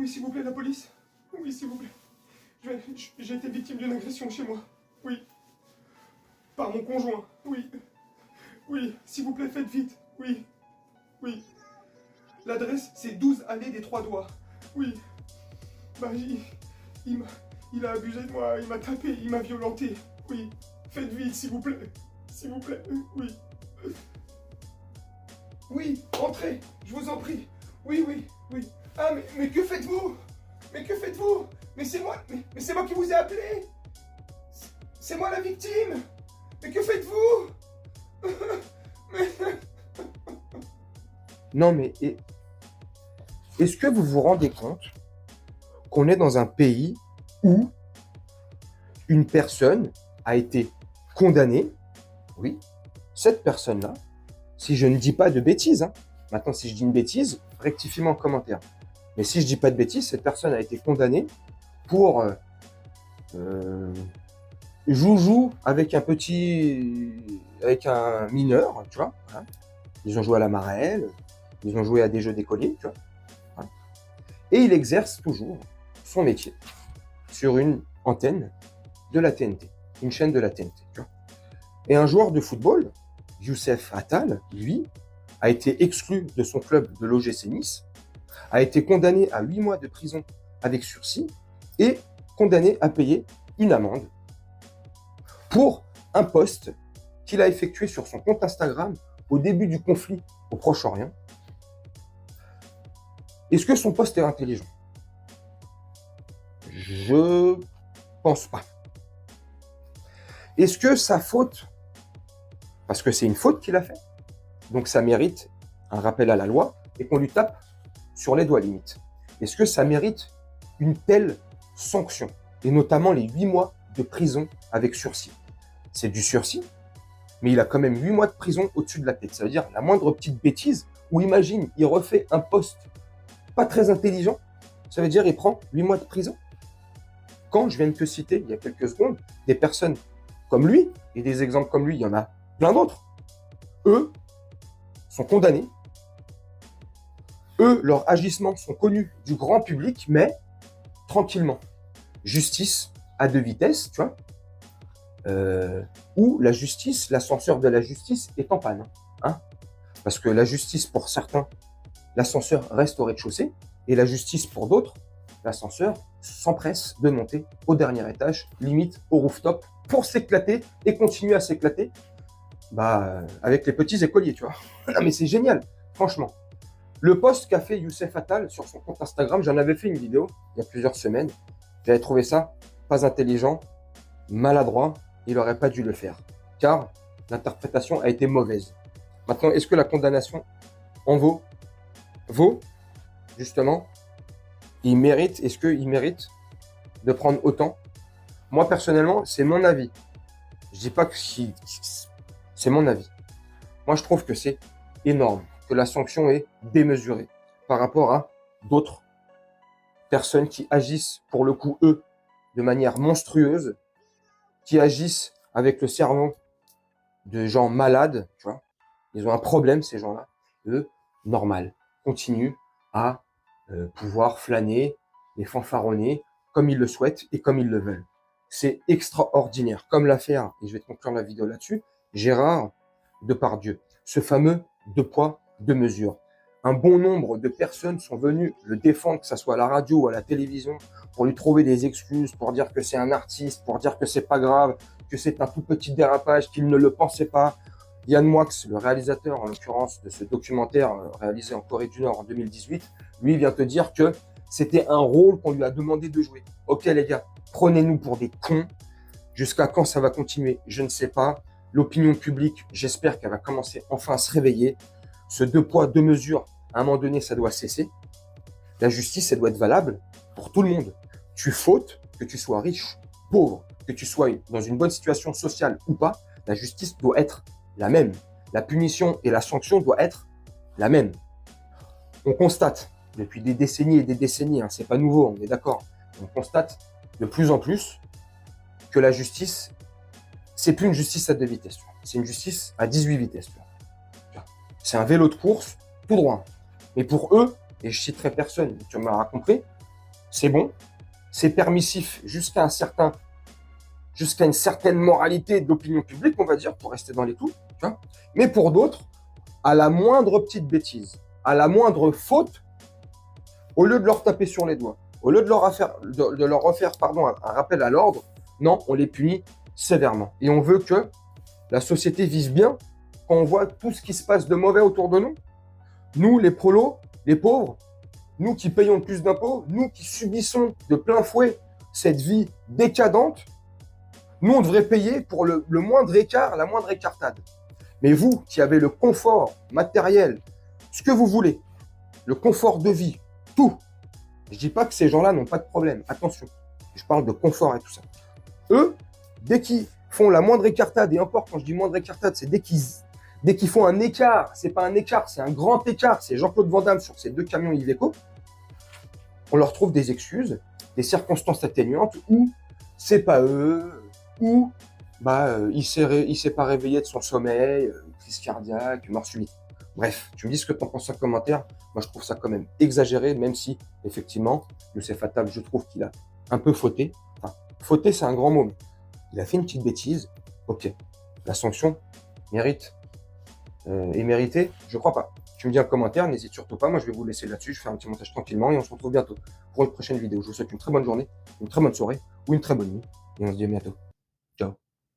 Oui, s'il vous plaît, la police. Oui, s'il vous plaît. J'ai été victime d'une agression chez moi. Oui. Par mon conjoint. Oui. Oui, s'il vous plaît, faites vite. Oui. Oui. L'adresse, c'est 12 allées des Trois Doigts. Oui. Bah, il a abusé de moi, il m'a tapé, il m'a violenté. Oui. Faites vite, s'il vous plaît. S'il vous plaît. Oui. Oui, entrez, je vous en prie. Oui, oui, oui. Ah, mais que faites-vous? Mais que faites-vous? Mais c'est moi, mais c'est moi qui vous ai appelé. C'est moi la victime. Mais que faites-vous? Mais... Non, mais est-ce que vous vous rendez compte qu'on est dans un pays où une personne a été condamnée? Oui, cette personne-là, si je ne dis pas de bêtises, hein, maintenant si je dis une bêtise, rectifie-moi en commentaire. Mais si je dis pas de bêtises, cette personne a été condamnée pour joujou avec avec un mineur, tu vois. Hein. Ils ont joué à la marelle, ils ont joué à des jeux d'écoliers, tu vois. Hein. Et il exerce toujours son métier sur une antenne de la TNT, une chaîne de la TNT, tu vois. Et un joueur de football, Youssef Attal, lui, a été exclu de son club de l'OGC Nice, a été condamné à 8 mois de prison avec sursis et condamné à payer une amende pour un post qu'il a effectué sur son compte Instagram au début du conflit au Proche-Orient. Est-ce que son post est intelligent? Je pense pas. Est-ce que sa faute, parce que c'est une faute qu'il a fait, donc ça mérite un rappel à la loi et qu'on lui tape sur les doigts limite. Est-ce que ça mérite une telle sanction, et notamment les 8 mois de prison avec sursis? C'est du sursis, mais il a quand même 8 mois de prison au-dessus de la tête. Ça veut dire la moindre petite bêtise, ou imagine, il refait un post pas très intelligent, ça veut dire il prend 8 mois de prison. Quand je viens de te citer, il y a quelques secondes, des personnes comme lui, et des exemples comme lui, il y en a plein d'autres, eux sont condamnés. Eux, leurs agissements sont connus du grand public, mais tranquillement. Justice à deux vitesses, tu vois, où la justice, l'ascenseur de la justice est en panne. Hein, parce que la justice, pour certains, l'ascenseur reste au rez-de-chaussée, et la justice, pour d'autres, l'ascenseur s'empresse de monter au dernier étage, limite au rooftop, pour s'éclater et continuer à s'éclater avec les petits écoliers, tu vois. Non, mais c'est génial, franchement. Le post qu'a fait Youssef Attal sur son compte Instagram, j'en avais fait une vidéo il y a plusieurs semaines. J'avais trouvé ça pas intelligent, maladroit. Il n'aurait pas dû le faire, car l'interprétation a été mauvaise. Maintenant, est-ce que la condamnation en vaut? Vaut, justement, est-ce qu'il mérite de prendre autant? Moi, personnellement, c'est mon avis. Je dis pas que c'est mon avis. Moi, je trouve que c'est énorme, que la sanction est démesurée par rapport à d'autres personnes qui agissent, pour le coup, eux, de manière monstrueuse, qui agissent avec le cerveau de gens malades, tu vois. Ils ont un problème, ces gens-là. Eux, normal, continuent à pouvoir flâner et fanfaronner comme ils le souhaitent et comme ils le veulent. C'est extraordinaire. Comme l'a fait, et je vais te conclure la vidéo là-dessus, Gérard Depardieu. Ce fameux deux poids, deux mesures. Un bon nombre de personnes sont venues le défendre, que ce soit à la radio ou à la télévision, pour lui trouver des excuses, pour dire que c'est un artiste, pour dire que c'est pas grave, que c'est un tout petit dérapage, qu'il ne le pensait pas. Yann Moix, le réalisateur, en l'occurrence, de ce documentaire réalisé en Corée du Nord en 2018, lui vient te dire que c'était un rôle qu'on lui a demandé de jouer. Ok les gars, prenez-nous pour des cons. Jusqu'à quand ça va continuer? Je ne sais pas. L'opinion publique, j'espère qu'elle va commencer enfin à se réveiller. Ce deux poids, deux mesures, à un moment donné, ça doit cesser. La justice, elle doit être valable pour tout le monde. Tu fautes, que tu sois riche, pauvre, que tu sois dans une bonne situation sociale ou pas, la justice doit être la même. La punition et la sanction doivent être la même. On constate depuis des décennies et des décennies, hein, c'est pas nouveau, on est d'accord, on constate de plus en plus que la justice, c'est plus une justice à 2 vitesses, c'est une justice à 18 vitesses. C'est un vélo de course tout droit. Mais pour eux, et je citerai personne, tu m'auras compris, c'est bon, c'est permissif jusqu'à une certaine moralité d'opinion publique, on va dire, pour rester dans les clous. Tu vois. Mais pour d'autres, à la moindre petite bêtise, à la moindre faute, au lieu de leur taper sur les doigts, au lieu de leur refaire un rappel à l'ordre, non, on les punit sévèrement. Et on veut que la société vive bien quand on voit tout ce qui se passe de mauvais autour de nous. Nous, les prolos, les pauvres, nous qui payons plus d'impôts, nous qui subissons de plein fouet cette vie décadente, nous, on devrait payer pour le moindre écart, la moindre écartade. Mais vous, qui avez le confort matériel, ce que vous voulez, le confort de vie, tout. Je dis pas que ces gens-là n'ont pas de problème. Attention, je parle de confort et tout ça. Eux, dès qu'ils font la moindre écartade, et encore quand je dis moindre écartade, c'est dès qu'ils font un écart, c'est pas un écart, c'est un grand écart, c'est Jean-Claude Van Damme sur ces 2 camions Iveco, on leur trouve des excuses, des circonstances atténuantes, ou c'est pas eux, ou il s'est pas réveillé de son sommeil, crise cardiaque, mort subite. Bref, tu me dis ce que tu en penses en commentaire. Moi, je trouve ça quand même exagéré, même si, effectivement, Youssef Attal, je trouve qu'il a un peu fauté. Enfin, fauté, c'est un grand mot. Mais il a fait une petite bêtise. Ok, la sanction mérite est méritée? Je crois pas. Tu me dis en commentaire, n'hésite surtout pas. Moi, je vais vous laisser là-dessus. Je fais un petit montage tranquillement et on se retrouve bientôt pour une prochaine vidéo. Je vous souhaite une très bonne journée, une très bonne soirée ou une très bonne nuit. Et on se dit à bientôt. Ciao.